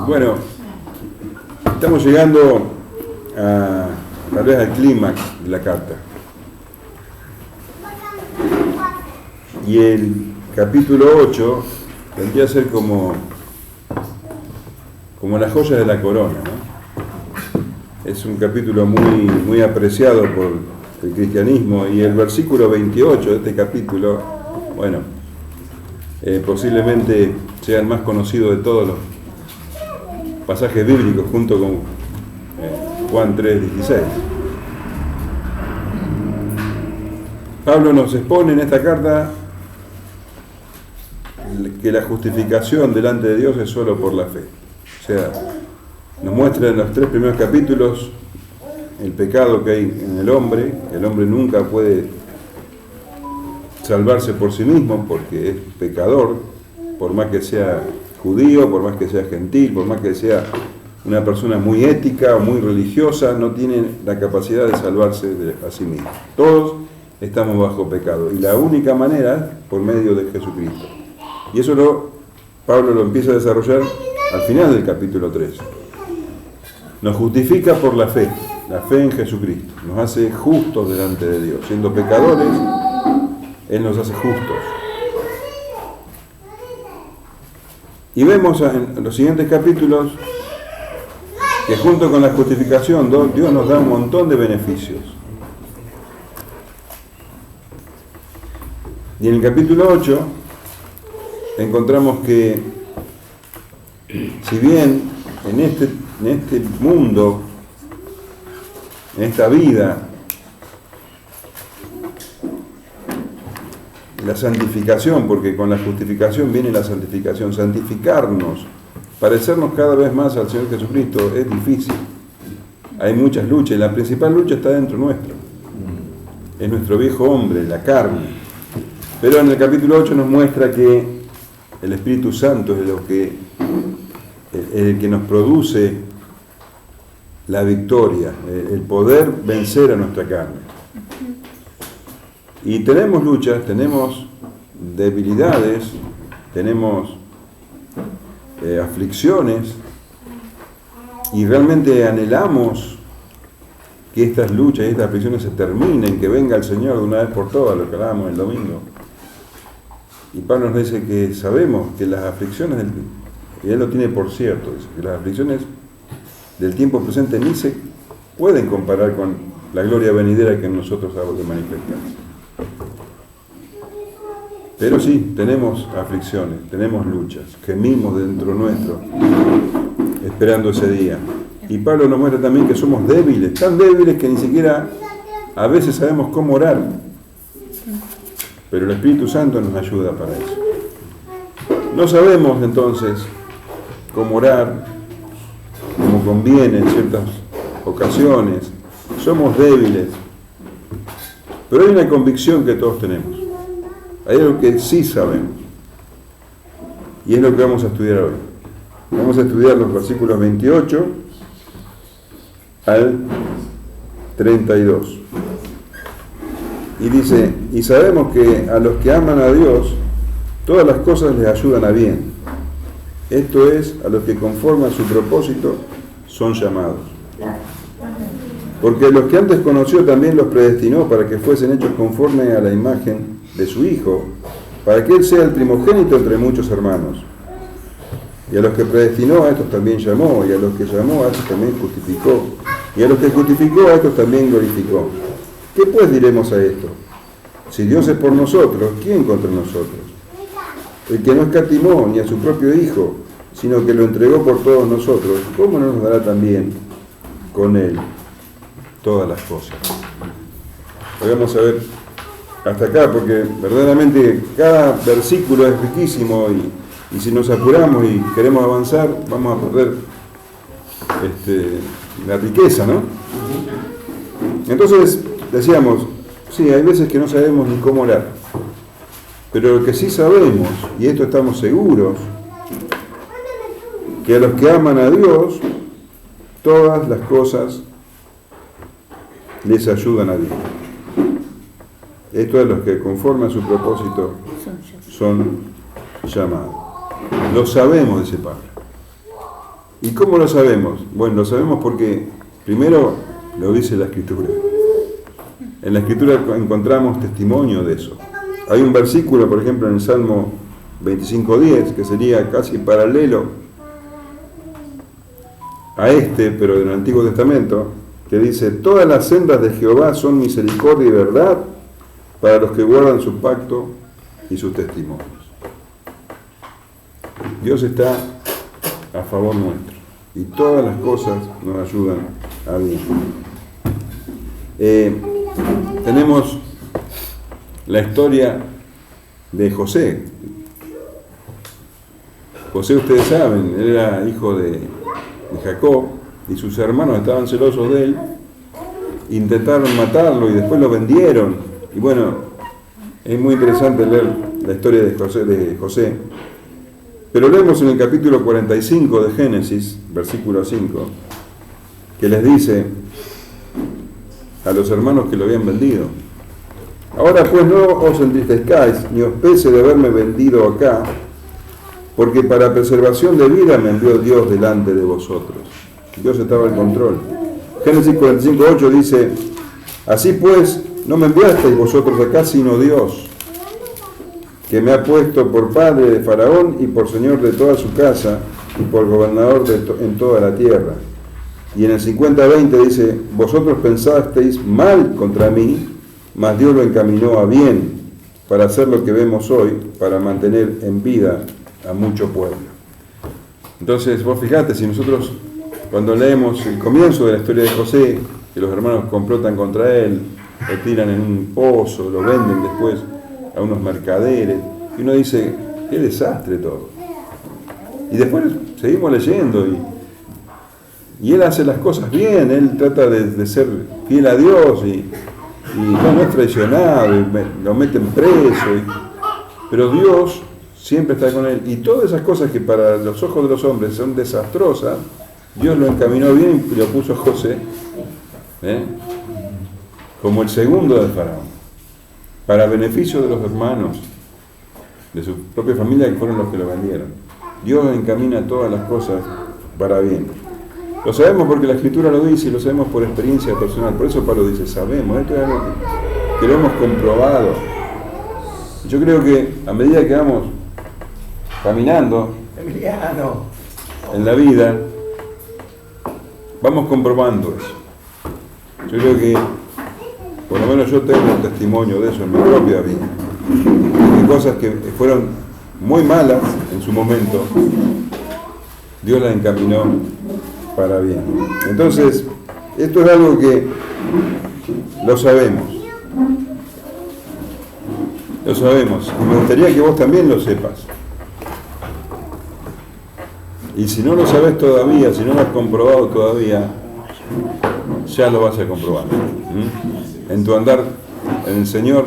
Bueno, estamos llegando tal vez al clímax de la carta. Y el capítulo 8 tendría a ser como la joya de la corona, ¿no? Es un capítulo muy apreciado por el cristianismo, y el versículo 28 de este capítulo, bueno, posiblemente sea el más conocido de todos los pasajes bíblicos, junto con Juan 3:16. Pablo nos expone en esta carta que la justificación delante de Dios es solo por la fe. O sea, nos muestra en los 3 primeros capítulos el pecado que hay en el hombre. El hombre nunca puede salvarse por sí mismo porque es pecador, por más que sea judío, por más que sea gentil, por más que sea una persona muy ética o muy religiosa, no tiene la capacidad de salvarse a sí mismo. Todos estamos bajo pecado, y la única manera es por medio de Jesucristo. Y eso Pablo lo empieza a desarrollar al final del capítulo 3. Nos justifica por la fe en Jesucristo. Nos hace justos delante de Dios. Siendo pecadores, Él nos hace justos. Y vemos en los siguientes capítulos que junto con la justificación Dios nos da un montón de beneficios. Y en el capítulo 8 encontramos que, si bien en este mundo, en esta vida, la santificación, porque con la justificación viene la santificación, santificarnos, parecernos cada vez más al Señor Jesucristo, es difícil. Hay muchas luchas, y la principal lucha está dentro nuestro. Es nuestro viejo hombre, la carne. Pero en el capítulo 8 nos muestra que el Espíritu Santo es el que nos produce la victoria, el poder vencer a nuestra carne. Y tenemos luchas, tenemos debilidades, tenemos aflicciones, y realmente anhelamos que estas luchas y estas aflicciones se terminen, que venga el Señor de una vez por todas, lo que hablábamos el domingo. Y Pablo nos dice que sabemos que las aflicciones, y él lo tiene por cierto, dice que las aflicciones del tiempo presente ni se pueden comparar con la gloria venidera que en nosotros ha de manifestarse. Pero sí, tenemos aflicciones, tenemos luchas, gemimos dentro nuestro, esperando ese día. Y Pablo nos muestra también que somos débiles, tan débiles que ni siquiera a veces sabemos cómo orar. Pero el Espíritu Santo nos ayuda para eso. No sabemos entonces cómo orar, como conviene en ciertas ocasiones. Somos débiles. Pero hay una convicción que todos tenemos. Hay algo que sí sabemos. Y es lo que vamos a estudiar hoy. Vamos a estudiar los versículos 28 al 32. Y dice, y sabemos que a los que aman a Dios, todas las cosas les ayudan a bien. Esto es, a los que conforme a su propósito son llamados. Porque los que antes conoció también los predestinó para que fuesen hechos conforme a la imagen de su Hijo, para que Él sea el primogénito entre muchos hermanos. Y a los que predestinó, a estos también llamó, y a los que llamó, a estos también justificó, y a los que justificó, a estos también glorificó. ¿Qué pues diremos a esto? Si Dios es por nosotros, ¿quién contra nosotros? El que no escatimó ni a su propio Hijo, sino que lo entregó por todos nosotros, ¿cómo no nos dará también con Él todas las cosas? Hoy vamos a ver hasta acá, porque verdaderamente cada versículo es riquísimo, y si nos apuramos y queremos avanzar, vamos a perder la riqueza, ¿no? Entonces, decíamos, sí, hay veces que no sabemos ni cómo orar, pero lo que sí sabemos, y esto estamos seguros, que a los que aman a Dios, todas las cosas les ayudan a bien. Esto es los que conforme a su propósito son llamados. Lo sabemos, dice Pablo. ¿Y cómo lo sabemos? Bueno, lo sabemos porque primero lo dice la Escritura. En la Escritura encontramos testimonio de eso. Hay un versículo, por ejemplo, en el Salmo 25:10, que sería casi paralelo a este, pero del Antiguo Testamento, que dice: todas las sendas de Jehová son misericordia y verdad para los que guardan su pacto y sus testimonios. Dios está a favor nuestro y todas las cosas nos ayudan a bien. Tenemos la historia de José. José, ustedes saben, él era hijo de Jacob y sus hermanos estaban celosos de él, intentaron matarlo y después lo vendieron. Y bueno, es muy interesante leer la historia de José. Pero leemos en el capítulo 45 de Génesis, versículo 5, que les dice a los hermanos que lo habían vendido: ahora pues no os entristezcáis, ni os pese de haberme vendido acá, porque para preservación de vida me envió Dios delante de vosotros. Dios estaba al control. Génesis 45:8 dice: así pues, no me enviasteis vosotros acá, sino Dios, que me ha puesto por padre de Faraón y por señor de toda su casa y por gobernador en toda la tierra. Y en el 50:20 dice: vosotros pensasteis mal contra mí, mas Dios lo encaminó a bien, para hacer lo que vemos hoy, para mantener en vida a mucho pueblo. Entonces, vos fijate, si nosotros cuando leemos el comienzo de la historia de José, que los hermanos complotan contra él, lo tiran en un pozo, lo venden después a unos mercaderes, y uno dice: qué desastre todo. Y después seguimos leyendo y él hace las cosas bien, él trata de ser fiel a Dios y no es traicionado, y lo meten preso, pero Dios siempre está con él. Y todas esas cosas que para los ojos de los hombres son desastrosas, Dios lo encaminó bien y lo puso a José como el segundo de Faraón, para beneficio de los hermanos, de su propia familia, que fueron los que lo vendieron. Dios encamina todas las cosas para bien. Lo sabemos porque la Escritura lo dice y lo sabemos por experiencia personal. Por eso Pablo dice: sabemos, esto es algo que lo hemos comprobado. Yo creo que a medida que vamos caminando en la vida, vamos comprobando eso. Yo creo que, por lo menos yo tengo un testimonio de eso en mi propia vida. Hay cosas que fueron muy malas en su momento, Dios las encaminó para bien. Entonces, esto es algo que lo sabemos. Lo sabemos. Y me gustaría que vos también lo sepas. Y si no lo sabés todavía, si no lo has comprobado todavía, ya lo vas a comprobar. En tu andar en el Señor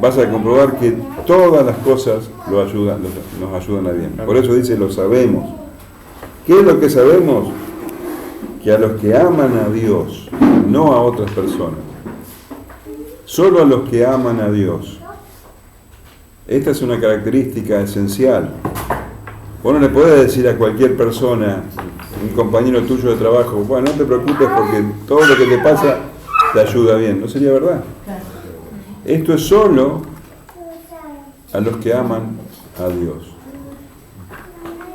vas a comprobar que todas las cosas nos ayudan a bien. Por eso dice: lo sabemos. ¿Qué es lo que sabemos? Que a los que aman a Dios, no a otras personas, solo a los que aman a Dios. Esta es una característica esencial. Vos no le podés decir a cualquier persona, un compañero tuyo de trabajo: bueno, no te preocupes porque todo lo que te pasa te ayuda bien. No sería verdad. Esto es solo a los que aman a Dios.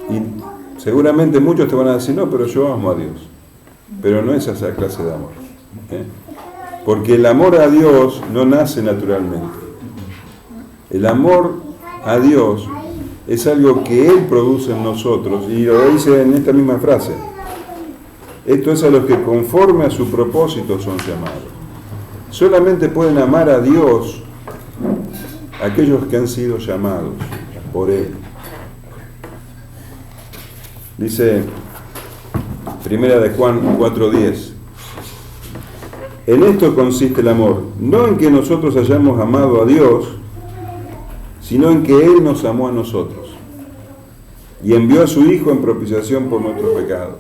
Y seguramente muchos te van a decir: no, pero yo amo a Dios. Pero no es esa clase de amor. Porque el amor a Dios no nace naturalmente. El amor a Dios es algo que Él produce en nosotros, y lo dice en esta misma frase: esto es a los que conforme a su propósito son llamados. Solamente pueden amar a Dios aquellos que han sido llamados por Él. Dice Primera de Juan 4:10: en esto consiste el amor, no en que nosotros hayamos amado a Dios, sino en que Él nos amó a nosotros y envió a su Hijo en propiciación por nuestros pecados.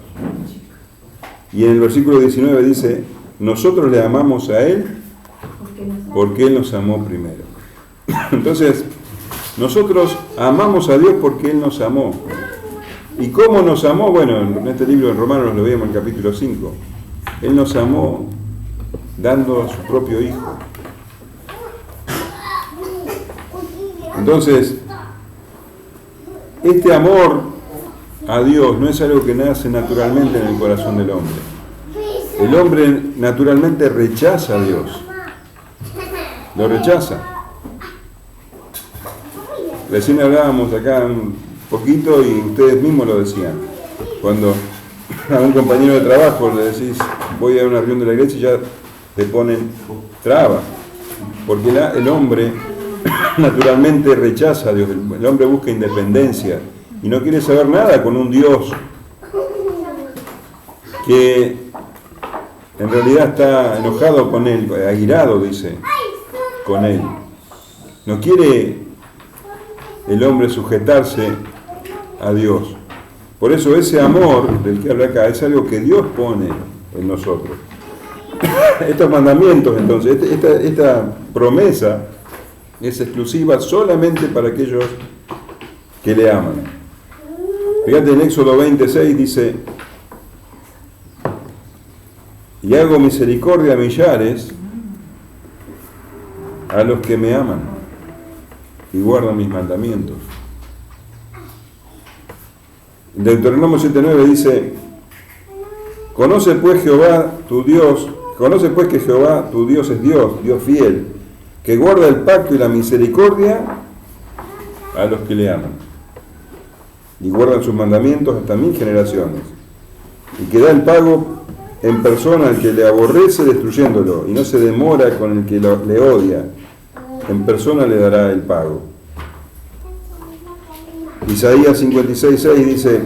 Y en el versículo 19 dice: nosotros le amamos a Él porque Él nos amó primero. Entonces, nosotros amamos a Dios porque Él nos amó. ¿Y cómo nos amó? Bueno, en este libro en Romanos lo vemos en el capítulo 5. Él nos amó dando a su propio Hijo. Entonces, este amor a Dios no es algo que nace naturalmente en el corazón del hombre. El hombre naturalmente rechaza a Dios. Lo rechaza. Recién hablábamos acá un poquito y ustedes mismos lo decían. Cuando a un compañero de trabajo le decís, voy a una reunión de la iglesia y ya te ponen traba. Porque el hombre naturalmente rechaza a Dios. El hombre busca independencia y no quiere saber nada con un Dios que en realidad está enojado con él, airado, dice, con él. No quiere el hombre sujetarse a Dios. Por eso ese amor del que habla acá es algo que Dios pone en nosotros. Estos mandamientos, entonces, esta promesa es exclusiva solamente para aquellos que le aman. Fíjate en Éxodo 26 dice: y hago misericordia a millares a los que me aman y guardan mis mandamientos. En Deuteronomio 7:9 dice: conoce pues que Jehová tu Dios es Dios fiel, que guarda el pacto y la misericordia a los que le aman y guardan sus mandamientos hasta 1000 generaciones, y que da el pago en persona al que le aborrece destruyéndolo, y no se demora con el que le odia, en persona le dará el pago. Isaías 56:6 dice: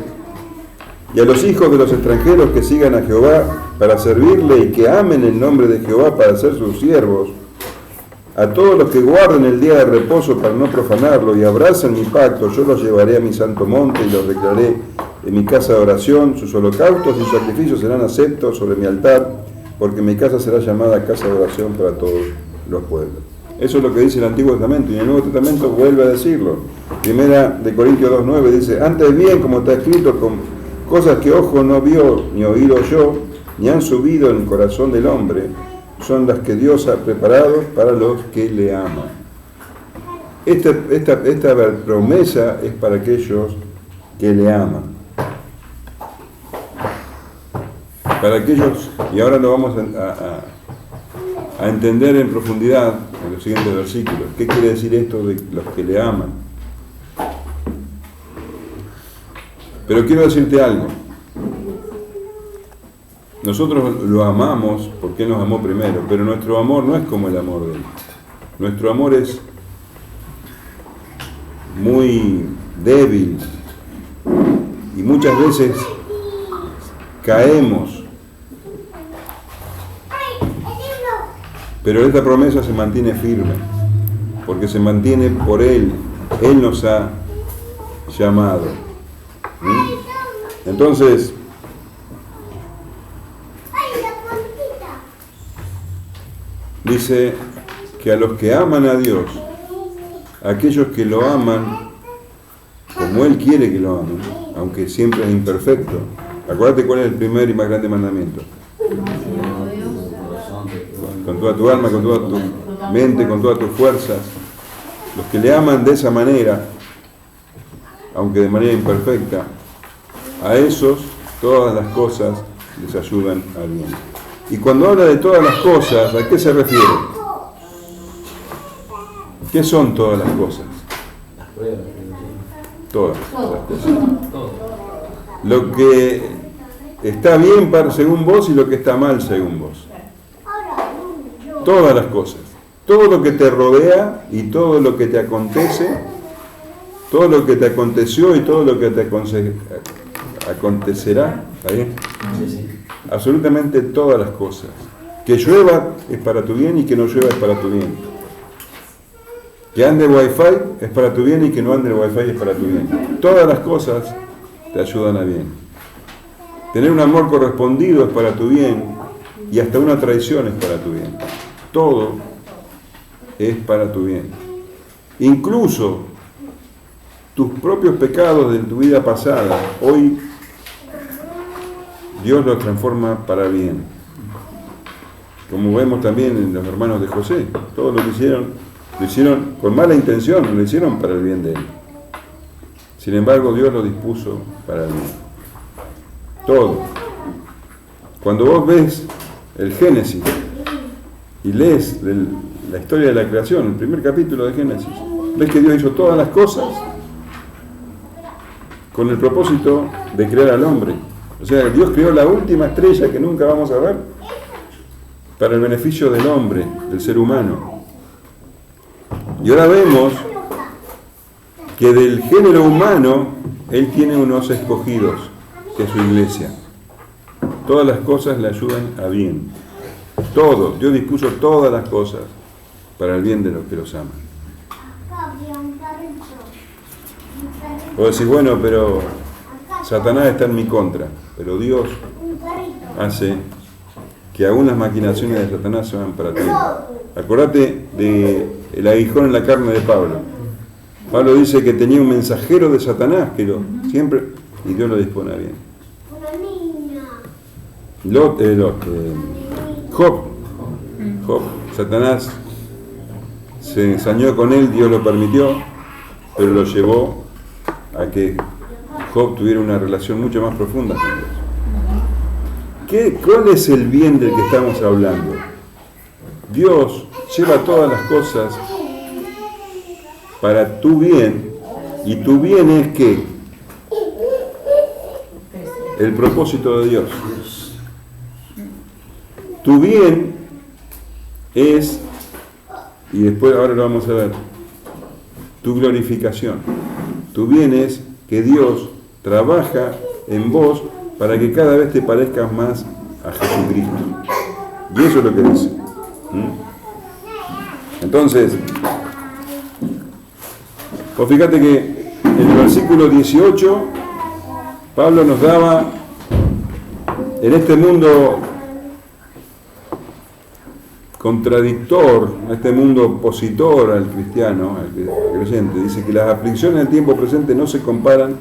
y a los hijos de los extranjeros que sigan a Jehová para servirle y que amen el nombre de Jehová para ser sus siervos, a todos los que guarden el día de reposo para no profanarlo y abracen mi pacto, yo los llevaré a mi santo monte y los declararé en mi casa de oración. Sus holocaustos y sacrificios serán aceptos sobre mi altar, porque mi casa será llamada casa de oración para todos los pueblos. Eso es lo que dice el Antiguo Testamento, y en el Nuevo Testamento vuelve a decirlo. Primera de Corintios 2:9 dice: antes bien, como está escrito, con cosas que ojo no vio, ni oído yo, ni han subido en el corazón del hombre, son las que Dios ha preparado para los que le aman. Esta promesa es para aquellos que le aman. Para aquellos, y ahora lo vamos a entender en profundidad en los siguientes versículos. ¿Qué quiere decir esto de los que le aman? Pero quiero decirte algo. Nosotros lo amamos porque Él nos amó primero, pero nuestro amor no es como el amor de Él. Nuestro amor es muy débil y muchas veces caemos. Pero esta promesa se mantiene firme, porque se mantiene por Él. Él nos ha llamado. Entonces, dice que a los que aman a Dios, a aquellos que lo aman como Él quiere que lo amen, aunque siempre es imperfecto. Acuérdate cuál es el primer y más grande mandamiento. Con toda tu alma, con toda tu mente, con todas tus fuerzas. Los que le aman de esa manera, aunque de manera imperfecta, a esos todas las cosas les ayudan a bien. Y cuando habla de todas las cosas, ¿a qué se refiere? ¿Qué son todas las cosas? Todas las cosas. Lo que está bien según vos y lo que está mal según vos. Todas las cosas. Todo lo que te rodea y todo lo que te acontece, todo lo que te aconteció y todo lo que te acontecerá. ¿Está bien? Absolutamente todas las cosas. Que llueva es para tu bien y que no llueva es para tu bien. Que ande el wifi es para tu bien y que no ande el wifi es para tu bien. Todas las cosas te ayudan a bien. Tener un amor correspondido es para tu bien y hasta una traición es para tu bien. Todo es para tu bien. Incluso tus propios pecados de tu vida pasada, hoy Dios los transforma para bien. Como vemos también en los hermanos de José, todo lo hicieron con mala intención, lo hicieron para el bien de él. Sin embargo, Dios lo dispuso para el bien. Todo. Cuando vos ves el Génesis y lees la historia de la creación, el primer capítulo de Génesis, ves que Dios hizo todas las cosas con el propósito de crear al hombre. O sea, Dios creó la última estrella que nunca vamos a ver para el beneficio del hombre, del ser humano. Y ahora vemos que del género humano Él tiene unos escogidos, que es su iglesia. Todas las cosas le ayudan a bien. Todo, Dios dispuso todas las cosas para el bien de los que los aman. Vos decís, bueno, pero Satanás está en mi contra, pero Dios hace que aún las maquinaciones de Satanás se van para ti. Acordate del aguijón en la carne de Pablo. Pablo dice que tenía un mensajero de Satanás que siempre, y Dios lo dispone a bien. Job, Satanás se ensañó con él, Dios lo permitió, pero lo llevó a que Job tuviera una relación mucho más profunda con Dios. ¿Cuál es el bien del que estamos hablando? Dios lleva todas las cosas para tu bien, y tu bien es ¿qué? El propósito de Dios. Tu bien es, y después ahora lo vamos a ver, tu glorificación. Tu bien es que Dios trabaja en vos para que cada vez te parezcas más a Jesucristo. Y eso es lo que dice. Entonces, pues fíjate que en el versículo 18, Pablo nos daba, en este mundo contradictor, a este mundo opositor al cristiano, al creyente, dice que las aflicciones del tiempo presente no se comparan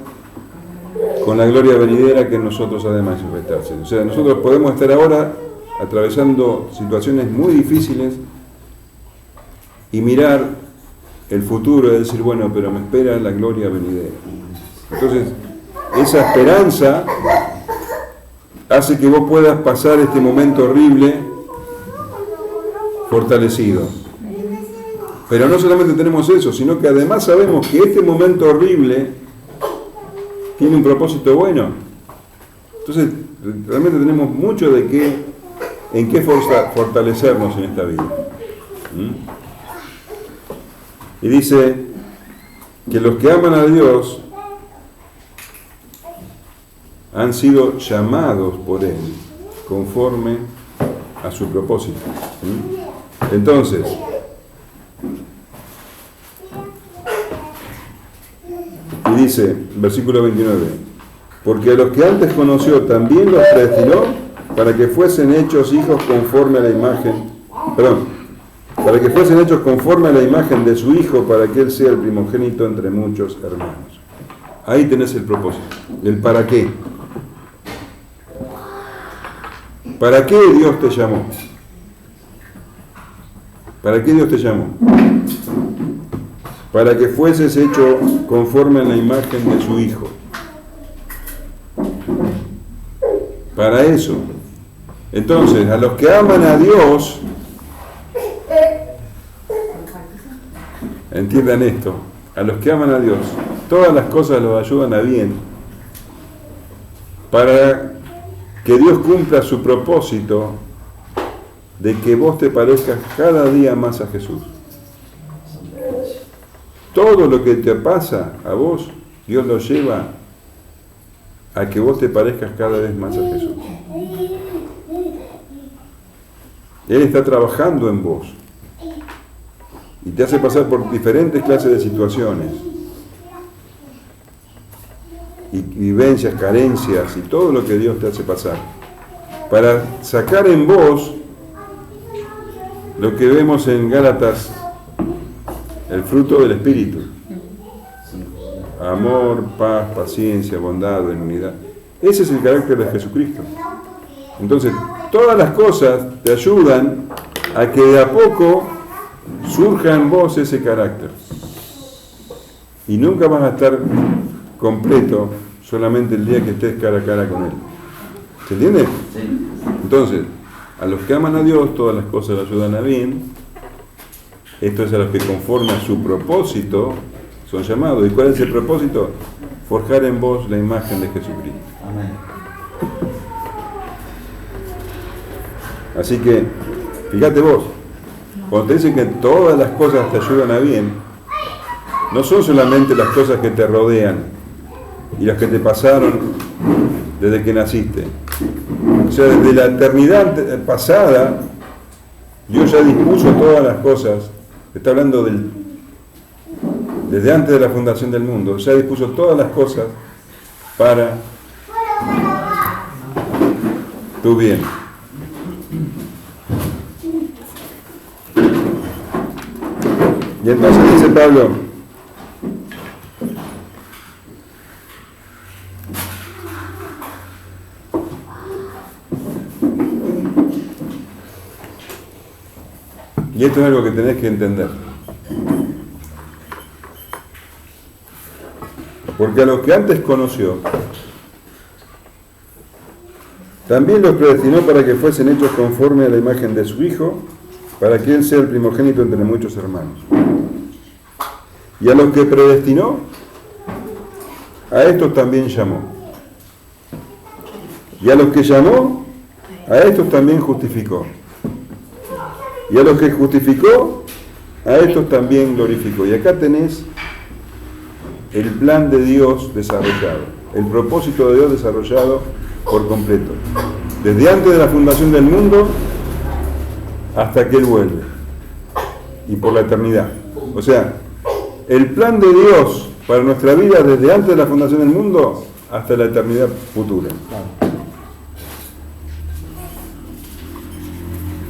con la gloria venidera que en nosotros ha de manifestarse. O sea, nosotros podemos estar ahora atravesando situaciones muy difíciles y mirar el futuro y decir, bueno, pero me espera la gloria venidera. Entonces, esa esperanza hace que vos puedas pasar este momento horrible fortalecido. Pero no solamente tenemos eso, sino que además sabemos que este momento horrible tiene un propósito bueno. Entonces, realmente tenemos mucho en qué fortalecernos en esta vida. Y dice que los que aman a Dios han sido llamados por Él conforme a su propósito. Entonces, y dice, versículo 29, porque a los que antes conoció también los predestinó para que fuesen hechos hijos conforme a la imagen, para que fuesen hechos conforme a la imagen de su Hijo, para que Él sea el primogénito entre muchos hermanos. Ahí tenés el propósito, el para qué. ¿Para qué Dios te llamó? ¿Para qué Dios te llamó? Para que fueses hecho conforme a la imagen de su Hijo. Para eso. Entonces, a los que aman a Dios, entiendan esto, a los que aman a Dios, todas las cosas los ayudan a bien, para que Dios cumpla su propósito de que vos te parezcas cada día más a Jesús. Todo lo que te pasa a vos, Dios lo lleva a que vos te parezcas cada vez más a Jesús. Él está trabajando en vos y te hace pasar por diferentes clases de situaciones y vivencias, carencias y todo lo que Dios te hace pasar para sacar en vos lo que vemos en Gálatas, el fruto del Espíritu: amor, paz, paciencia, bondad, benignidad. Ese es el carácter de Jesucristo. Entonces, todas las cosas te ayudan a que de a poco surja en vos ese carácter. Y nunca vas a estar completo solamente el día que estés cara a cara con Él. ¿Se entiende? Sí. Entonces, a los que aman a Dios, todas las cosas le ayudan a bien. Esto es a los que conforme a su propósito son llamados. ¿Y cuál es el propósito? Forjar en vos la imagen de Jesucristo. Amén. Así que, fíjate vos, cuando te dicen que todas las cosas te ayudan a bien, no son solamente las cosas que te rodean y las que te pasaron desde que naciste. O sea, desde la eternidad pasada, Dios ya dispuso todas las cosas. Está hablando desde antes de la fundación del mundo, ya dispuso todas las cosas para tu bien. Y entonces dice Pablo, y esto es algo que tenés que entender. Porque a los que antes conoció, también los predestinó para que fuesen hechos conforme a la imagen de su Hijo, para que Él sea el primogénito entre muchos hermanos. Y a los que predestinó, a estos también llamó. Y a los que llamó, a estos también justificó. Y a los que justificó, a estos también glorificó. Y acá tenés el plan de Dios desarrollado, el propósito de Dios desarrollado por completo. Desde antes de la fundación del mundo hasta que Él vuelve. Y por la eternidad. O sea, el plan de Dios para nuestra vida desde antes de la fundación del mundo hasta la eternidad futura.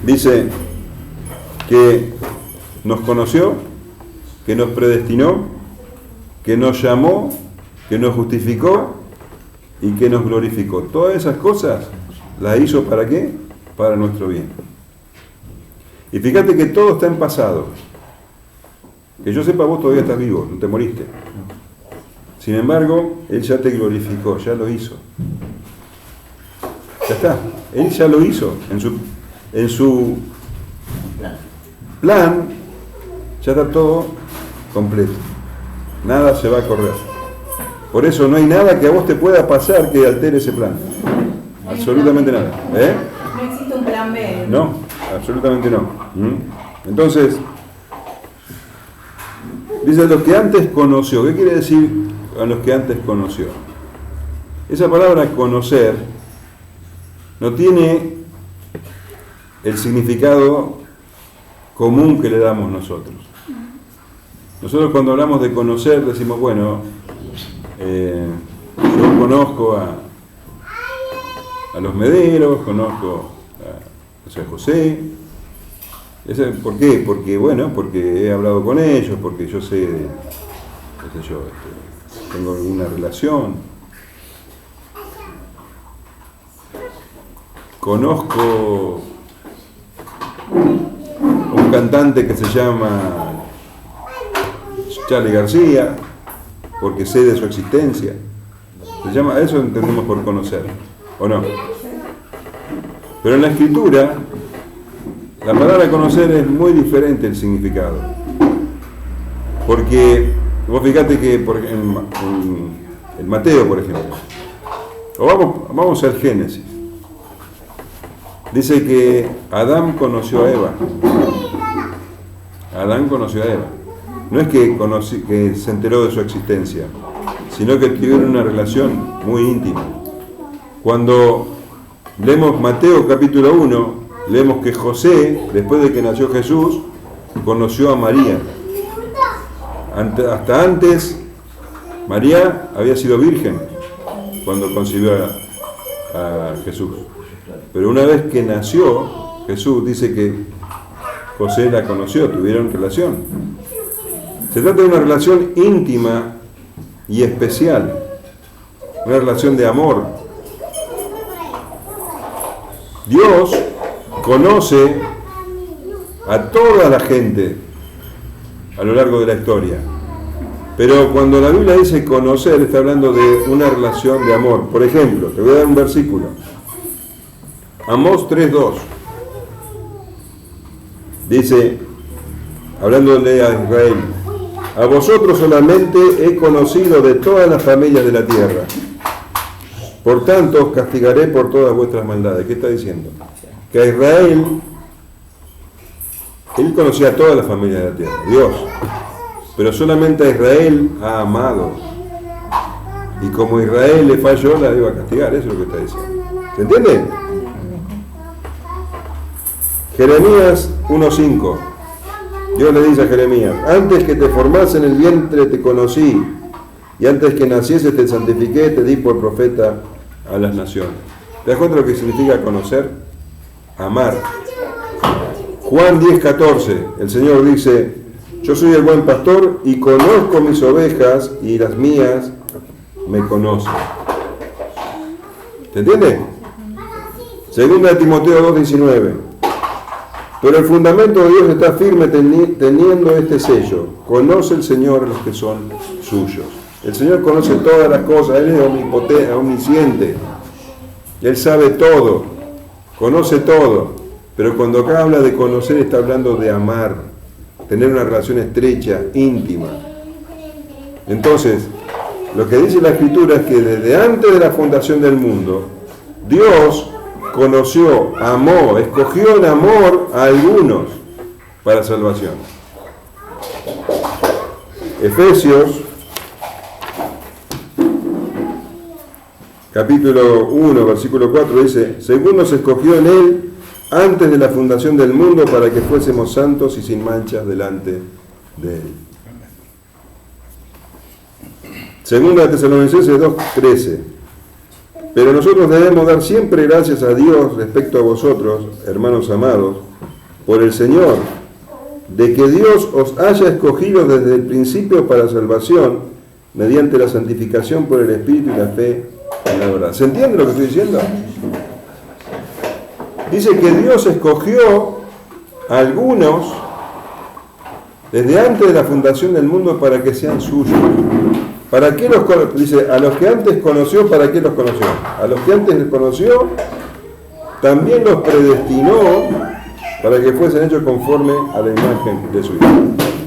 Dice que nos conoció, que nos predestinó, que nos llamó, que nos justificó y que nos glorificó. Todas esas cosas las hizo ¿para qué? Para nuestro bien. Y fíjate que todo está en pasado. Que yo sepa, vos todavía estás vivo, no te moriste. Sin embargo, Él ya te glorificó, ya lo hizo. Ya está, Él ya lo hizo. En su plan ya está todo completo. Nada se va a correr. Por eso no hay nada que a vos te pueda pasar que altere ese plan. Absolutamente nada. No existe un plan B. No, absolutamente no. Entonces, dice a los que antes conoció. ¿Qué quiere decir a los que antes conoció? Esa palabra conocer no tiene el significado común que le damos nosotros. Nosotros cuando hablamos de conocer decimos, bueno, yo conozco a los Mederos, conozco a José José. ¿Por qué? Porque he hablado con ellos, porque yo sé, qué sé yo, tengo alguna relación. Conozco un cantante que se llama Charly García, porque sé de su existencia. Eso entendemos por conocer, ¿o no? Pero en la Escritura, la palabra conocer es muy diferente el significado. Porque, vos fíjate que en Mateo, por ejemplo, o vamos al Génesis, dice que Adán conoció a Eva. Adán conoció a Eva. No es que se enteró de su existencia, sino que tuvieron una relación muy íntima. Cuando leemos Mateo capítulo 1, leemos que José, después de que nació Jesús, conoció a María. Hasta antes, María había sido virgen cuando concibió a Jesús. Pero una vez que nació Jesús, dice que José la conoció, tuvieron relación. Se trata de una relación íntima y especial, una relación de amor. Dios conoce a toda la gente a lo largo de la historia. Pero cuando la Biblia dice conocer, está hablando de una relación de amor. Por ejemplo, te voy a dar un versículo. Amós 3:2. Dice, hablándole a Israel, a vosotros solamente he conocido de todas las familias de la tierra. Por tanto, os castigaré por todas vuestras maldades. ¿Qué está diciendo? Que a Israel, él conocía a todas las familias de la tierra, Dios. Pero solamente a Israel ha amado. Y como Israel le falló, la iba a castigar. Eso es lo que está diciendo. ¿Se entiende? Jeremías 1:5. Dios le dice a Jeremías, antes que te formase en el vientre te conocí, y antes que nacieses te santifiqué, te di por profeta a las naciones. ¿Te das cuenta de lo que significa conocer? Amar. Juan 10:14. El Señor dice, yo soy el buen pastor y conozco mis ovejas y las mías me conocen. ¿Se entiende? Segunda de Timoteo 2:19. Pero el fundamento de Dios está firme teniendo este sello. Conoce el Señor a los que son suyos. El Señor conoce todas las cosas. Él es omnipotente, omnisciente. Él sabe todo. Conoce todo. Pero cuando acá habla de conocer, está hablando de amar. Tener una relación estrecha, íntima. Entonces, lo que dice la Escritura es que desde antes de la fundación del mundo, Dios conoció, amó, escogió en amor a algunos para salvación. Efesios, capítulo 1, versículo 4, dice, según nos escogió en Él antes de la fundación del mundo para que fuésemos santos y sin manchas delante de Él. Segunda de Tesalonicenses 2:13. Pero nosotros debemos dar siempre gracias a Dios respecto a vosotros, hermanos amados, por el Señor, de que Dios os haya escogido desde el principio para salvación, mediante la santificación por el Espíritu y la fe en la verdad. ¿Se entiende lo que estoy diciendo? Dice que Dios escogió a algunos desde antes de la fundación del mundo para que sean suyos. ¿Para qué los conoció? Dice, a los que antes conoció, ¿para qué los conoció? A los que antes les conoció, también los predestinó para que fuesen hechos conforme a la imagen de su Hijo.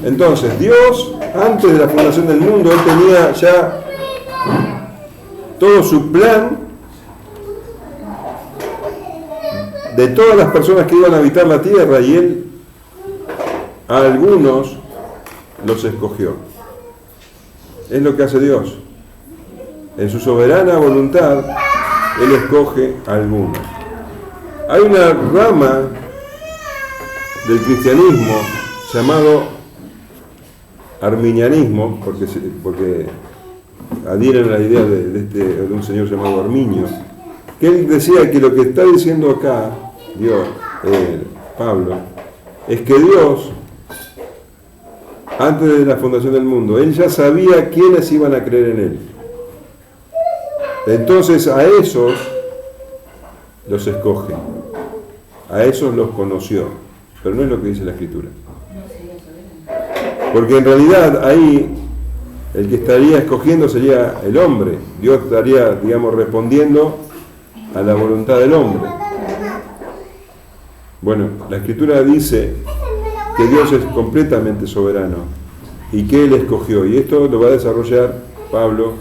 Entonces, Dios, antes de la fundación del mundo, Él tenía ya todo su plan de todas las personas que iban a habitar la tierra, y Él a algunos los escogió. Es lo que hace Dios. En su soberana voluntad, Él escoge a algunos. Hay una rama del cristianismo llamado arminianismo, porque adhieren a la idea de un señor llamado Arminio, que él decía que lo que está diciendo acá Dios, Pablo, es que Dios, antes de la fundación del mundo, Él ya sabía quiénes iban a creer en Él. Entonces a esos los escoge, a esos los conoció, pero no es lo que dice la Escritura. Porque en realidad ahí el que estaría escogiendo sería el hombre. Dios estaría, digamos, respondiendo a la voluntad del hombre. Bueno, la Escritura dice que Dios es completamente soberano y que Él escogió, y esto lo va a desarrollar Pablo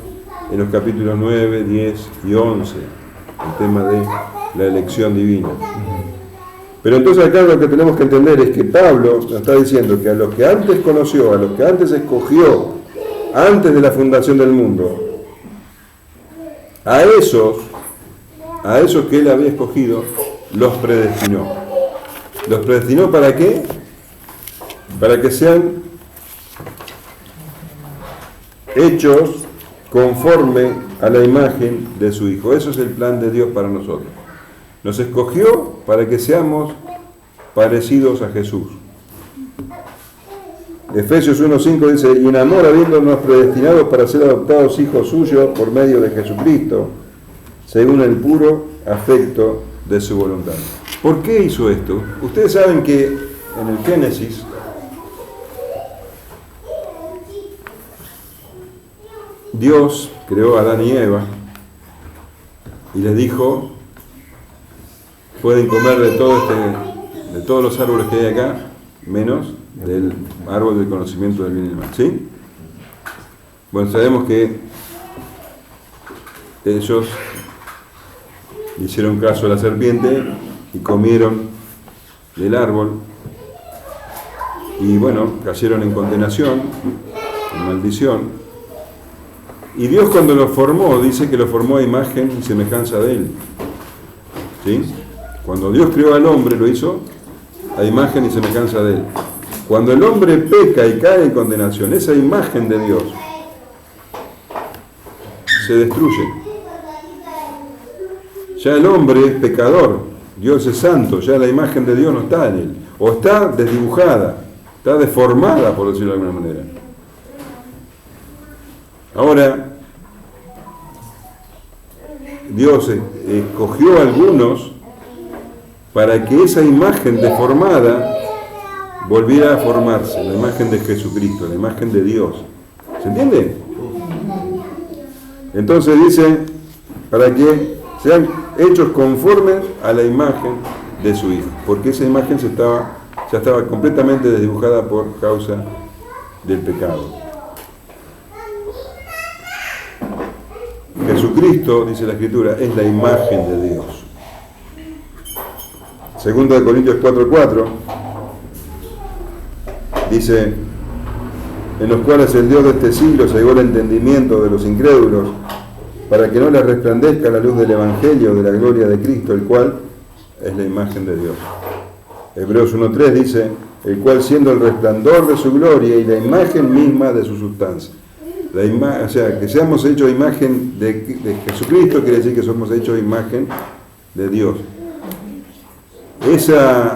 en los capítulos 9, 10 y 11, el tema de la elección divina. Pero entonces acá lo que tenemos que entender es que Pablo nos está diciendo que a los que antes conoció, a los que antes escogió, antes de la fundación del mundo, a esos que Él había escogido, los predestinó. ¿Los predestinó para qué? Para que sean hechos conforme a la imagen de su Hijo. Eso es el plan de Dios para nosotros. Nos escogió para que seamos parecidos a Jesús. Efesios 1:5 dice, y en amor habiéndonos predestinados para ser adoptados hijos suyos por medio de Jesucristo, según el puro afecto de su voluntad. ¿Por qué hizo esto? Ustedes saben que en el Génesis Dios creó a Adán y Eva y les dijo, pueden comer de todos los árboles que hay acá, menos del árbol del conocimiento del bien y del mal. ¿Sí? Bueno, sabemos que ellos hicieron caso a la serpiente y comieron del árbol y bueno, cayeron en condenación, en maldición. Y Dios cuando los formó, dice que los formó a imagen y semejanza de Él. ¿Sí? Cuando Dios creó al hombre, lo hizo a imagen y semejanza de Él. Cuando el hombre peca y cae en condenación, esa imagen de Dios se destruye. Ya el hombre es pecador, Dios es santo, ya la imagen de Dios no está en él. O está desdibujada, está deformada, por decirlo de alguna manera. Ahora, Dios escogió a algunos para que esa imagen deformada volviera a formarse, la imagen de Jesucristo, la imagen de Dios. ¿Se entiende? Entonces dice, para que sean hechos conformes a la imagen de su Hijo, porque esa imagen ya estaba completamente desdibujada por causa del pecado. Jesucristo, dice la Escritura, es la imagen de Dios. Segundo de Corintios 4:4 dice, en los cuales el Dios de este siglo cegó el entendimiento de los incrédulos, para que no les resplandezca la luz del Evangelio de la gloria de Cristo, el cual es la imagen de Dios. Hebreos 1:3 dice, el cual siendo el resplandor de su gloria y la imagen misma de su sustancia. O sea, que seamos hechos imagen de Jesucristo, quiere decir que somos hechos imagen de Dios.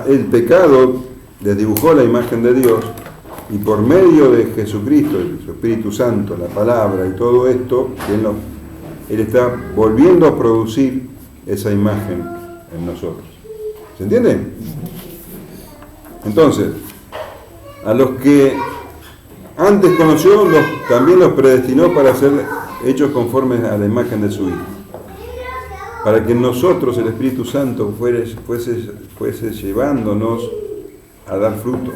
El pecado desdibujó la imagen de Dios y por medio de Jesucristo, su Espíritu Santo, la palabra y todo esto, Él está volviendo a producir esa imagen en nosotros. ¿Se entiende? Entonces, a los que antes conoció, también los predestinó para ser hechos conformes a la imagen de su Hijo. Para que en nosotros el Espíritu Santo fuese llevándonos a dar fruto.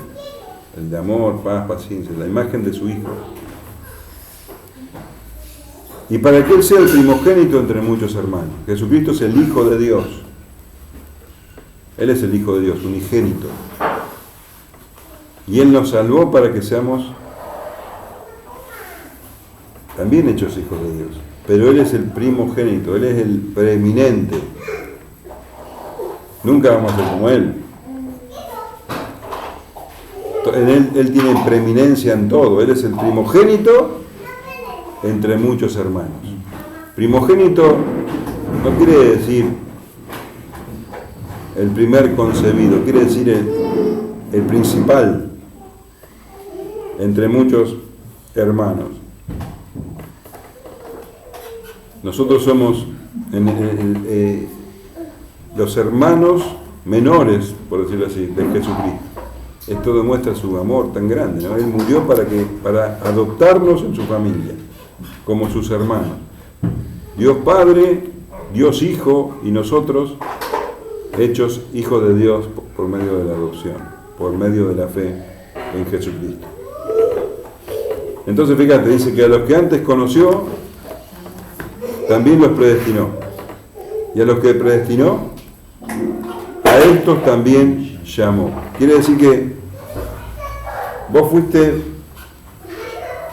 El de amor, paz, paciencia, la imagen de su Hijo. Y para que Él sea el primogénito entre muchos hermanos. Jesucristo es el Hijo de Dios. Él es el Hijo de Dios, unigénito. Y Él nos salvó para que seamos también hechos hijos de Dios. Pero Él es el primogénito, Él es el preeminente. Nunca vamos a ser como Él. Él tiene preeminencia en todo. Él es el primogénito entre muchos hermanos. Primogénito no quiere decir el primer concebido, quiere decir el principal entre muchos hermanos. Nosotros somos los hermanos menores, por decirlo así, de Jesucristo. Esto demuestra su amor tan grande, ¿no? Él murió para adoptarnos en su familia, como sus hermanos. Dios Padre, Dios Hijo y nosotros hechos hijos de Dios por medio de la adopción, por medio de la fe en Jesucristo. Entonces fíjate, dice que a los que antes conoció, también los predestinó. Y a los que predestinó, a estos también llamó. Quiere decir que vos fuiste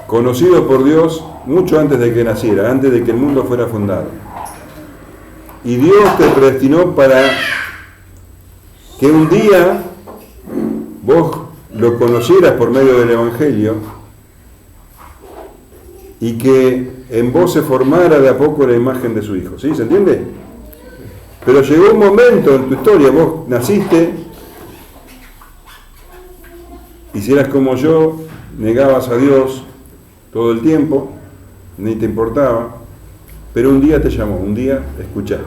conocido por Dios mucho antes de que naciera, antes de que el mundo fuera fundado. Y Dios te predestinó para que un día vos lo conocieras por medio del Evangelio y que en vos se formara de a poco la imagen de su Hijo. ¿Sí? ¿Se entiende? Pero llegó un momento en tu historia, vos naciste, y si eras como yo, negabas a Dios todo el tiempo, ni te importaba, pero un día te llamó, un día escuchaste.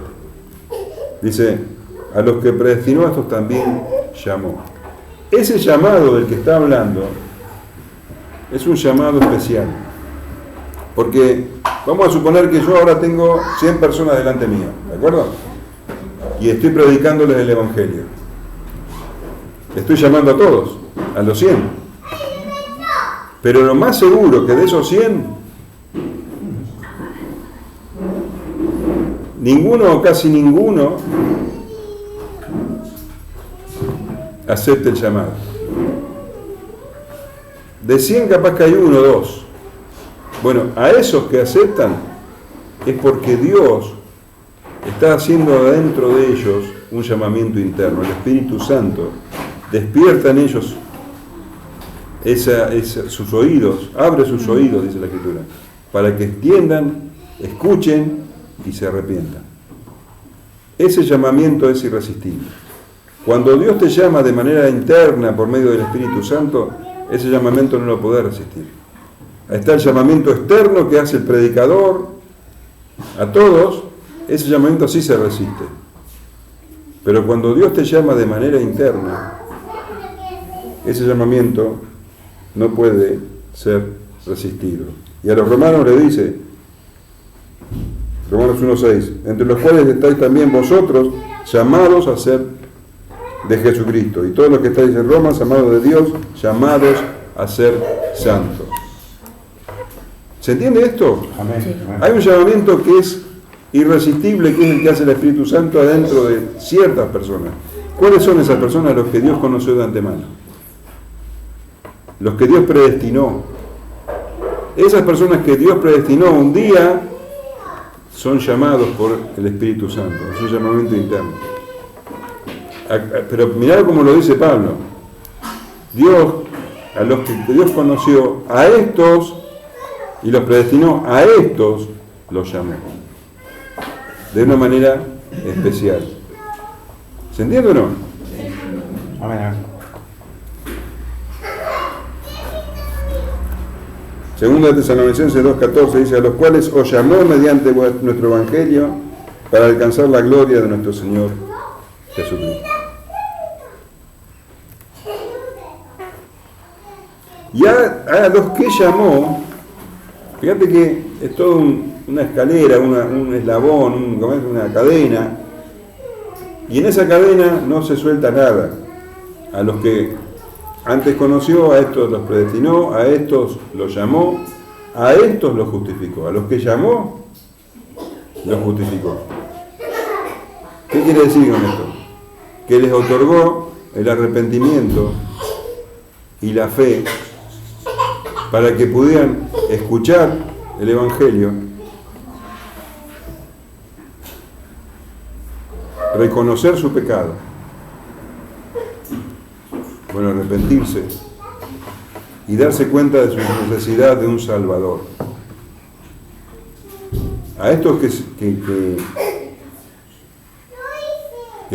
Dice, a los que predestinó a estos también llamó. Ese llamado del que está hablando es un llamado especial, porque vamos a suponer que yo ahora tengo 100 personas delante mío, ¿de acuerdo? Y estoy predicándoles el Evangelio. Estoy llamando a todos, a los 100. Pero lo más seguro que de esos 100, ninguno o casi ninguno acepte el llamado. De 100 capaz que hay uno o dos. Bueno, a esos que aceptan es porque Dios está haciendo adentro de ellos un llamamiento interno. El Espíritu Santo despierta en ellos sus oídos, abre sus oídos, dice la Escritura, para que entiendan, escuchen y se arrepientan. Ese llamamiento es irresistible. Cuando Dios te llama de manera interna por medio del Espíritu Santo, ese llamamiento no lo podés resistir. Ahí está el llamamiento externo que hace el predicador a todos, ese llamamiento sí se resiste. Pero cuando Dios te llama de manera interna, ese llamamiento no puede ser resistido. Y a los romanos le dice, Romanos 1:6, entre los cuales estáis también vosotros llamados a ser de Jesucristo, y todos los que estáis en Roma, llamados de Dios, llamados a ser santos. ¿Se entiende esto? Amén. Sí. Hay un llamamiento que es irresistible, que es el que hace el Espíritu Santo adentro de ciertas personas. ¿Cuáles son esas personas? Los que Dios conoció de antemano, los que Dios predestinó. Esas personas que Dios predestinó un día son llamados por el Espíritu Santo, es un llamamiento interno. Pero mirá cómo lo dice Pablo. Dios, a los que Dios conoció, a estos, y los predestinó, a estos los llamó. De una manera especial. ¿Se entiende o no? Amén. Amén. Segunda de Tesalonicenses 2:14 dice, a los cuales os llamó mediante nuestro Evangelio para alcanzar la gloria de nuestro Señor Jesucristo. Y a los que llamó, fíjate que es todo una escalera, un eslabón, una cadena, y en esa cadena no se suelta nada. A los que antes conoció, a estos los predestinó, a estos los llamó, a estos los justificó. A los que llamó, los justificó. ¿Qué quiere decir con esto? Que les otorgó el arrepentimiento y la fe para que pudieran escuchar el Evangelio, reconocer su pecado, arrepentirse y darse cuenta de su necesidad de un Salvador. A estos que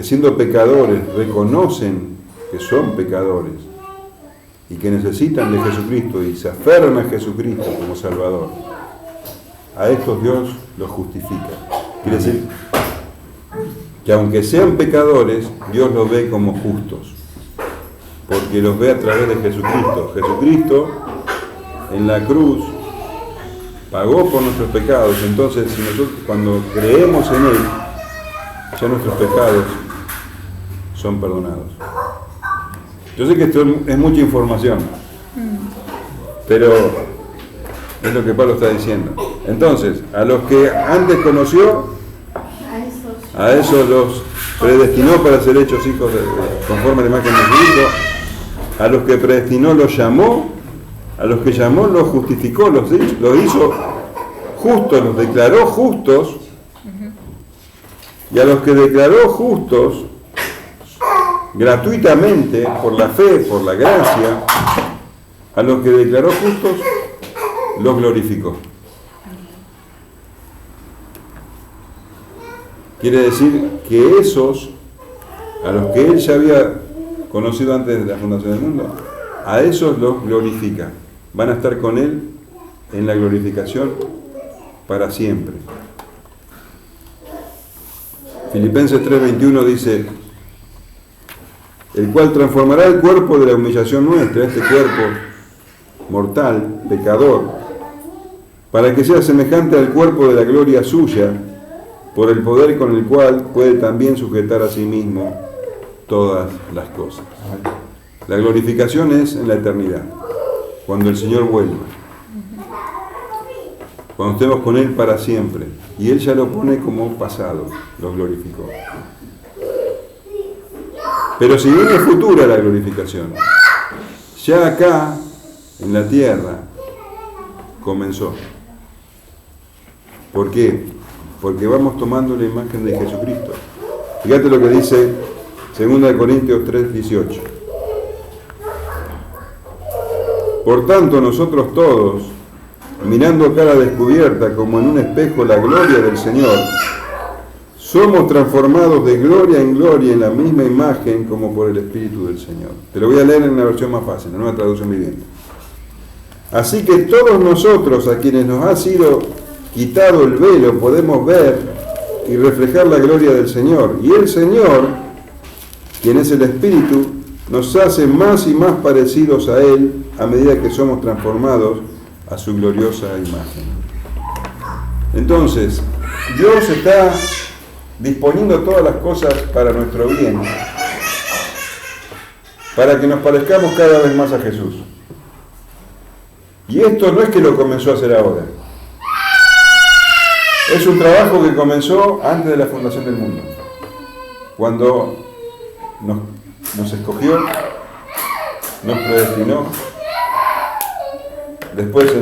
siendo pecadores reconocen que son pecadores y que necesitan de Jesucristo y se aferran a Jesucristo como Salvador, a estos Dios los justifica. Quiere decir que aunque sean pecadores, Dios los ve como justos, porque los ve a través de Jesucristo. Jesucristo en la cruz pagó por nuestros pecados, entonces si nosotros cuando creemos en Él, ya nuestros pecados son perdonados. Yo sé que esto es mucha información, pero es lo que Pablo está diciendo. Entonces, a los que antes conoció, a esos los predestinó para ser hechos hijos conforme a la imagen de Cristo. A los que predestinó los llamó, a los que llamó los justificó, los hizo justos, los declaró justos, y a los que declaró justos gratuitamente, por la fe, por la gracia, a los que declaró justos, los glorificó. Quiere decir que esos, a los que Él ya había conocido antes de la fundación del mundo, a esos los glorifica. van a estar con Él en la glorificación para siempre. Filipenses 3:21 dice: el cual transformará el cuerpo de la humillación nuestra, este cuerpo mortal, pecador, para que sea semejante al cuerpo de la gloria suya, por el poder con el cual puede también sujetar a sí mismo todas las cosas. La glorificación es en la eternidad, cuando el Señor vuelva, cuando estemos con Él para siempre, y Él ya lo pone como pasado, lo glorificó. Pero si bien es futura la glorificación, ya acá, en la tierra, comenzó. ¿Por qué? Porque vamos tomando la imagen de Jesucristo. Fíjate lo que dice 2 Corintios 3:18. Por tanto, nosotros todos, mirando a cara descubierta como en un espejo la gloria del Señor, somos transformados de gloria en gloria en la misma imagen como por el Espíritu del Señor. Te lo voy a leer en una versión más fácil, en una traducción viviente. Así que todos nosotros, a quienes nos ha sido quitado el velo, podemos ver y reflejar la gloria del Señor. Y el Señor, quien es el Espíritu, nos hace más y más parecidos a Él a medida que somos transformados a su gloriosa imagen. Entonces, Dios está disponiendo todas las cosas para nuestro bien, para que nos parezcamos cada vez más a Jesús. Y esto no es que lo comenzó a hacer ahora. Es un trabajo que comenzó antes de la fundación del mundo. Cuando nos escogió, nos predestinó. Después,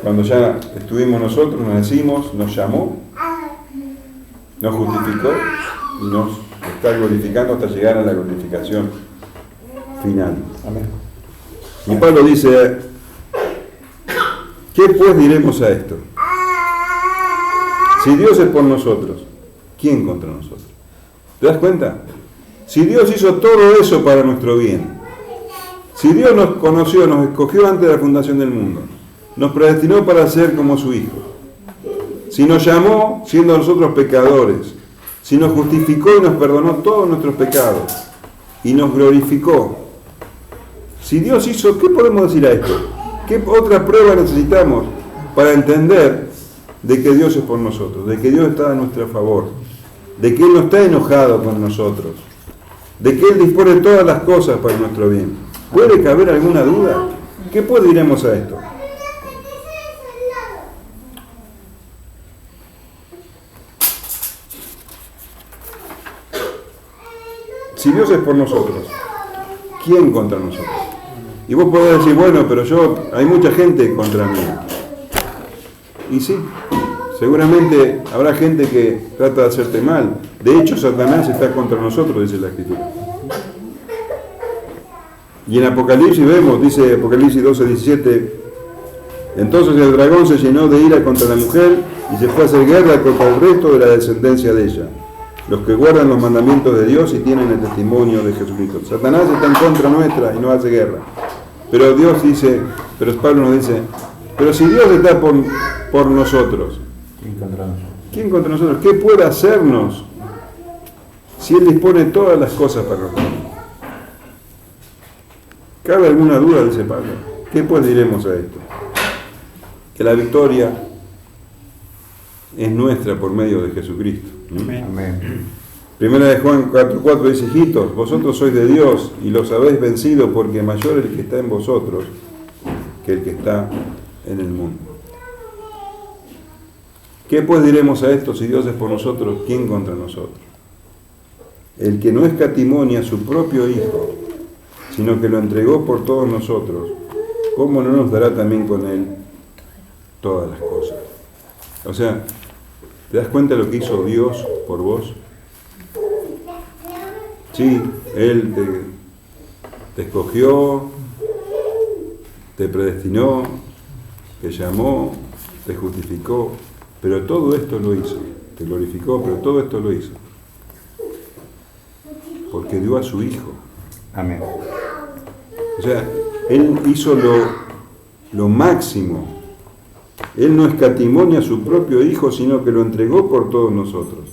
cuando ya estuvimos nosotros, nos nacimos, nos llamó, nos justificó y nos está glorificando hasta llegar a la glorificación final. Amén. Y Pablo dice: ¿qué pues diremos a esto? Si Dios es por nosotros, ¿quién contra nosotros? ¿Te das cuenta? Si Dios hizo todo eso para nuestro bien, si Dios nos conoció, nos escogió antes de la fundación del mundo, nos predestinó para ser como su Hijo, si nos llamó siendo nosotros pecadores, si nos justificó y nos perdonó todos nuestros pecados, y nos glorificó, si Dios hizo, ¿qué podemos decir a esto? ¿Qué otra prueba necesitamos para entender de que Dios es por nosotros, de que Dios está a nuestro favor, de que Él no está enojado con nosotros, de que Él dispone todas las cosas para nuestro bien? ¿Puede caber alguna duda? ¿Qué pues diremos a esto? Si Dios es por nosotros, ¿quién contra nosotros? Y vos podés decir, bueno, pero hay mucha gente contra mí. Y sí, seguramente habrá gente que trata de hacerte mal. De hecho, Satanás está contra nosotros, dice la Escritura. Y en Apocalipsis vemos, dice Apocalipsis 12:17, entonces el dragón se llenó de ira contra la mujer y se fue a hacer guerra contra el resto de la descendencia de ella, los que guardan los mandamientos de Dios y tienen el testimonio de Jesucristo. Satanás está en contra nuestra y nos hace guerra. Pero Dios dice, pero Pablo nos dice, pero si Dios está por nosotros, ¿quién contra nosotros? ¿Qué puede hacernos si Él dispone todas las cosas para nosotros? ¿Cabe alguna duda? Dice Pablo. ¿Qué pues diremos a esto? Que la victoria es nuestra por medio de Jesucristo. Amén. Primera de Juan 4:4 dice: hijitos, vosotros sois de Dios y los habéis vencido, porque mayor es el que está en vosotros que el que está en el mundo. ¿Qué pues diremos a esto? Si Dios es por nosotros, ¿quién contra nosotros? El que no escatimó ni a su propio Hijo, sino que lo entregó por todos nosotros, ¿cómo no nos dará también con Él todas las cosas? O sea, ¿te das cuenta de lo que hizo Dios por vos? Sí, Él te escogió, te predestinó, te llamó, te justificó, pero todo esto lo hizo. Te glorificó, pero todo esto lo hizo porque dio a su Hijo. Amén. O sea, Él hizo lo máximo. Él no escatimó ni a su propio Hijo, sino que lo entregó por todos nosotros.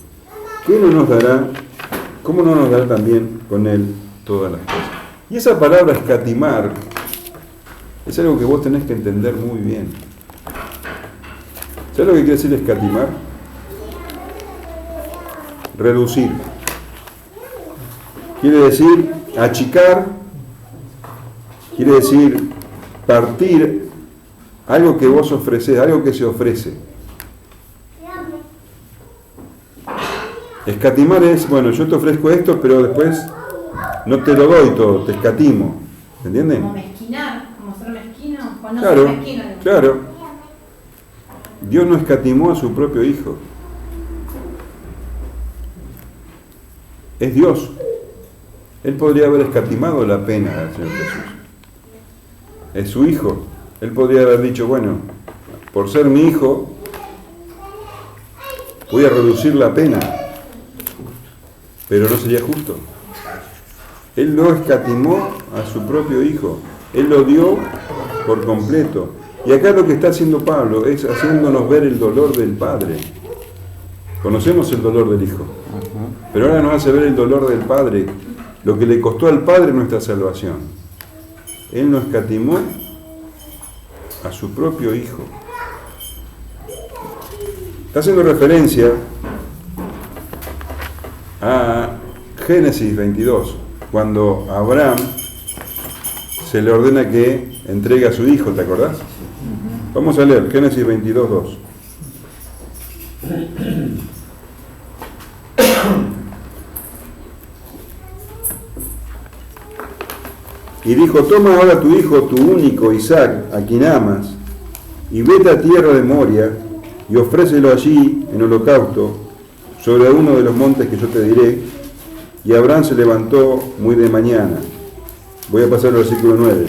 ¿Qué no nos dará? ¿Cómo no nos dará también con Él todas las cosas? Y esa palabra escatimar es algo que vos tenés que entender muy bien. ¿Sabes lo que quiere decir escatimar? Reducir. Quiere decir achicar, quiere decir partir algo que vos ofrecés, algo que se ofrece. Escatimar es, bueno, yo te ofrezco esto, pero después no te lo doy todo, te escatimo. ¿Entienden? Como mezquinar, como ser mezquino, o no Claro, ser mezquino. claro. Dios no escatimó a su propio Hijo. Es Dios. Él podría haber escatimado la pena del Señor Jesús. Es su Hijo. Él podría haber dicho, bueno, por ser mi Hijo, voy a reducir la pena. Pero no sería justo. Él no escatimó a su propio Hijo. Él lo dio por completo. Y acá lo que está haciendo Pablo es haciéndonos ver el dolor del Padre. Conocemos el dolor del Hijo. Pero ahora nos hace ver el dolor del Padre, lo que le costó al Padre nuestra salvación. Él no escatimó a su propio Hijo. Está haciendo referencia a Génesis 22, cuando a Abraham se le ordena que entregue a su hijo, ¿te acordás? Vamos a leer Génesis 22, 2. Y dijo, toma ahora tu hijo, tu único Isaac, a quien amas, y vete a tierra de Moria, y ofrécelo allí en holocausto, sobre uno de los montes que yo te diré. Y Abraham se levantó muy de mañana. Voy a pasar al versículo 9.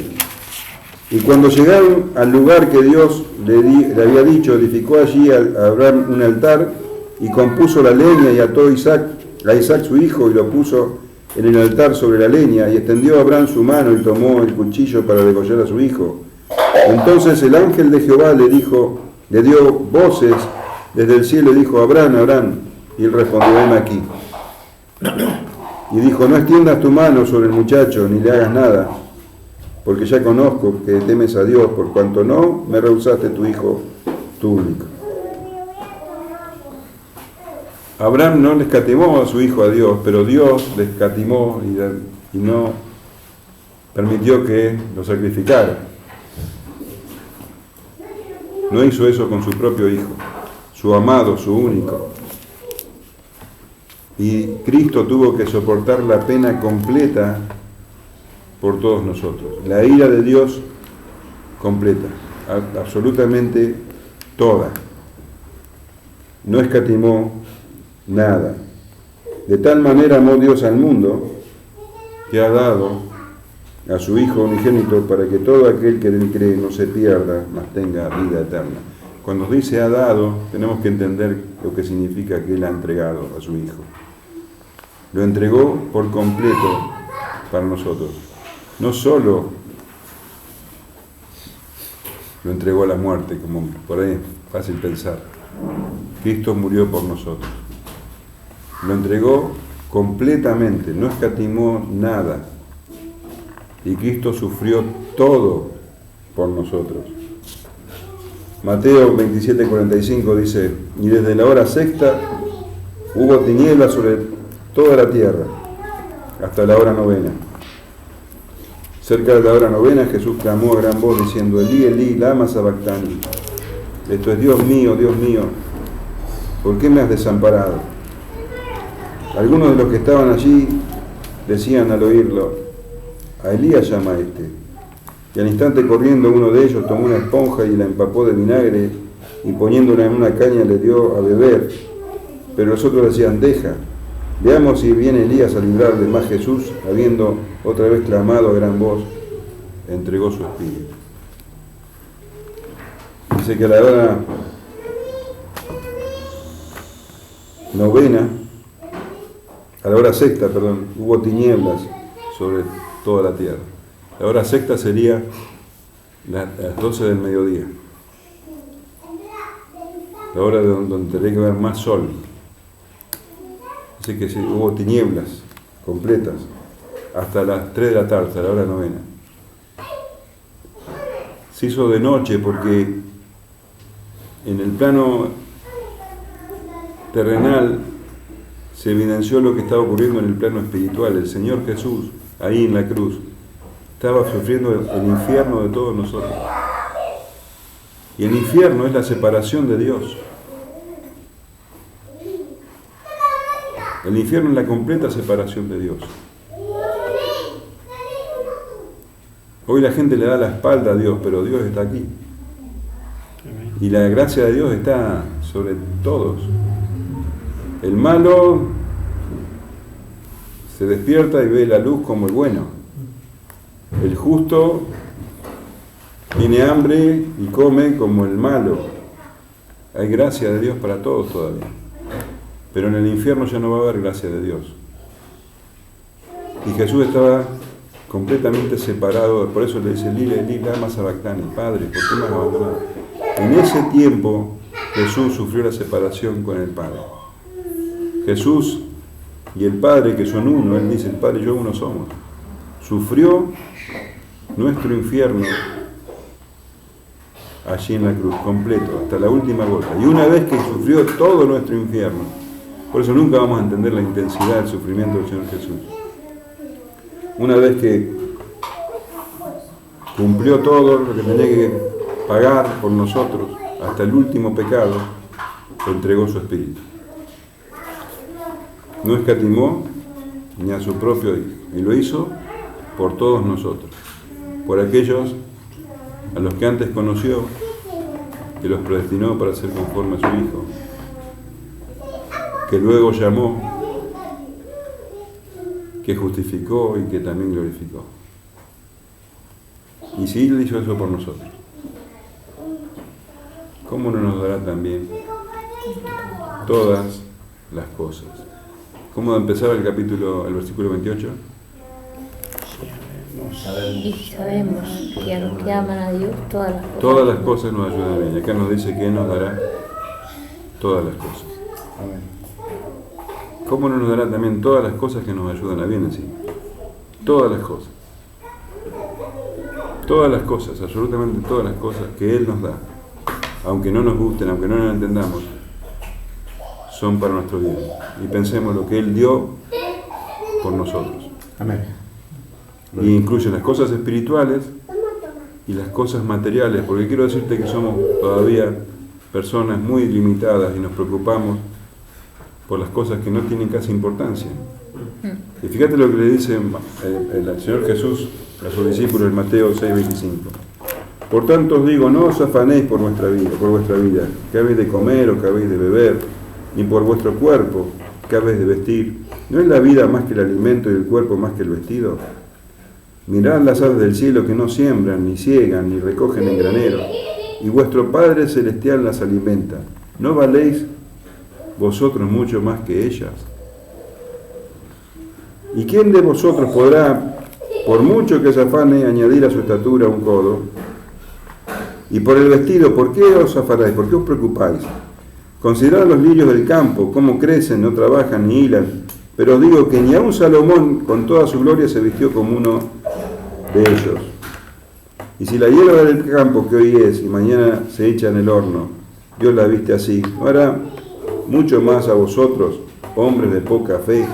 Y cuando llegaron al lugar que Dios le había dicho, edificó allí a Abraham un altar, y compuso la leña, y ató a Isaac su hijo, y lo puso en el altar sobre la leña, y extendió a Abraham su mano, y tomó el cuchillo para degollar a su hijo. Entonces el ángel de Jehová le dio voces desde el cielo, y dijo, Abraham, Abraham. Y él respondió, heme aquí. Y dijo, no extiendas tu mano sobre el muchacho, ni le hagas nada, porque ya conozco que temes a Dios, por cuanto no me rehusaste tu hijo, tu único. Abraham no le escatimó a su hijo a Dios, pero Dios le escatimó y no permitió que lo sacrificara. No hizo eso con su propio hijo, su amado, su único. Y Cristo tuvo que soportar la pena completa por todos nosotros. La ira de Dios completa, absolutamente toda. No escatimó nada. De tal manera amó Dios al mundo que ha dado a su Hijo unigénito para que todo aquel que en él cree no se pierda, mas tenga vida eterna. Cuando dice ha dado, tenemos que entender lo que significa que Él ha entregado a su Hijo. Lo entregó por completo para nosotros. No solo lo entregó a la muerte, como por ahí es fácil pensar. Cristo murió por nosotros. Lo entregó completamente, no escatimó nada. Y Cristo sufrió todo por nosotros. Mateo 27:45 dice, y desde la hora sexta hubo tinieblas sobre toda la tierra, hasta la hora novena. Cerca de la hora novena Jesús clamó a gran voz diciendo, Elí, Elí, lama sabactani. Esto es, Dios mío, ¿por qué me has desamparado? Algunos de los que estaban allí decían al oírlo, a Elías llama a este. Y al instante corriendo uno de ellos tomó una esponja y la empapó de vinagre y poniéndola en una caña le dio a beber. Pero los otros decían, deja, veamos si viene Elías a librarle. Más Jesús, habiendo otra vez clamado a gran voz, entregó su espíritu. Dice que a la hora sexta, hubo tinieblas sobre toda la tierra. La hora sexta sería las 12 del mediodía, la hora donde tendría que haber más sol. Así que hubo tinieblas completas hasta las 3 de la tarde, hasta la hora novena. Se hizo de noche porque en el plano terrenal se evidenció lo que estaba ocurriendo en el plano espiritual. El Señor Jesús, ahí en la cruz, estaba sufriendo el infierno de todos nosotros. Y el infierno es la separación de Dios. El infierno es la completa separación de Dios. Hoy la gente le da la espalda a Dios, pero Dios está aquí. Y la gracia de Dios está sobre todos. El malo se despierta y ve la luz como el bueno. El justo tiene hambre y come como el malo. Hay gracia de Dios para todos todavía. Pero en el infierno ya no va a haber gracia de Dios. Y Jesús estaba completamente separado, por eso le dice, Lila, lama sabactani, Padre, ¿por qué me has abandonado? En ese tiempo Jesús sufrió la separación con el Padre. Jesús y el Padre, que son uno, Él dice, el Padre y yo uno somos, sufrió nuestro infierno allí en la cruz, completo, hasta la última gota. Y una vez que sufrió todo nuestro infierno, por eso nunca vamos a entender la intensidad del sufrimiento del Señor Jesús. Una vez que cumplió todo lo que tenía que pagar por nosotros, hasta el último pecado, entregó su espíritu. No escatimó ni a su propio Hijo, y lo hizo por todos nosotros, por aquellos a los que antes conoció, que los predestinó para ser conforme a su Hijo, que luego llamó, que justificó y que también glorificó. Y si Él hizo eso por nosotros, ¿cómo no nos dará también todas las cosas? ¿Cómo empezaba el versículo 28? Y sabemos que a los que aman a Dios todas las cosas nos ayudan bien. Acá nos dice que Él nos dará todas las cosas. ¿Cómo no nos dará también todas las cosas que nos ayudan a bien en sí? Todas las cosas. Todas las cosas, absolutamente todas las cosas que Él nos da, aunque no nos gusten, aunque no nos entendamos, son para nuestro bien. Y pensemos lo que Él dio por nosotros. Amén. Y incluye las cosas espirituales y las cosas materiales, porque quiero decirte que somos todavía personas muy limitadas y nos preocupamos por las cosas que no tienen casi importancia. Y fíjate lo que le dice el Señor Jesús a sus discípulos en Mateo 6:25. Por tanto os digo, no os afanéis por vuestra vida, qué habéis de comer o qué habéis de beber, ni por vuestro cuerpo, qué habéis de vestir. ¿No es la vida más que el alimento y el cuerpo más que el vestido? Mirad las aves del cielo que no siembran, ni ciegan, ni recogen en granero, y vuestro Padre Celestial las alimenta. ¿No valéis vosotros mucho más que ellas? ¿Y quién de vosotros podrá, por mucho que se afane, añadir a su estatura un codo? Y por el vestido, ¿por qué os afanáis? ¿Por qué os preocupáis? Considerad los lirios del campo, cómo crecen, no trabajan ni hilan. Pero os digo que ni aun Salomón, con toda su gloria, se vistió como uno de ellos. Y si la hierba del campo que hoy es y mañana se echa en el horno, Dios la viste así, ¿no hará mucho más a vosotros, hombres de poca fe?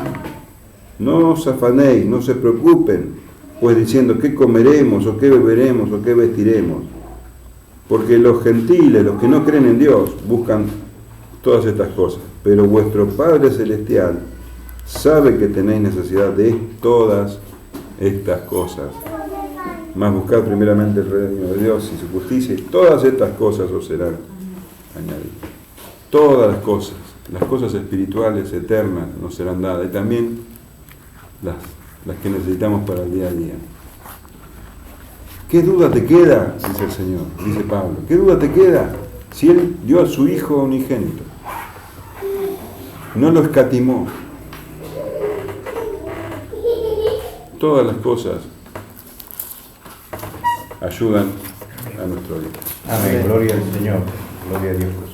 No os afanéis, no se preocupen, pues diciendo qué comeremos, o qué beberemos, o qué vestiremos. Porque los gentiles, los que no creen en Dios, buscan todas estas cosas. Pero vuestro Padre Celestial sabe que tenéis necesidad de todas estas cosas. Mas buscad primeramente el reino de Dios y su justicia, y todas estas cosas os serán añadidas. Todas las cosas espirituales, eternas, nos serán dadas, y también las que necesitamos para el día a día. ¿Qué duda te queda? Dice el Señor, dice Pablo. ¿Qué duda te queda? Si Él dio a su Hijo unigénito, no lo escatimó. Todas las cosas ayudan a nuestro Dios. Amén. Gloria al Señor. Gloria a Dios.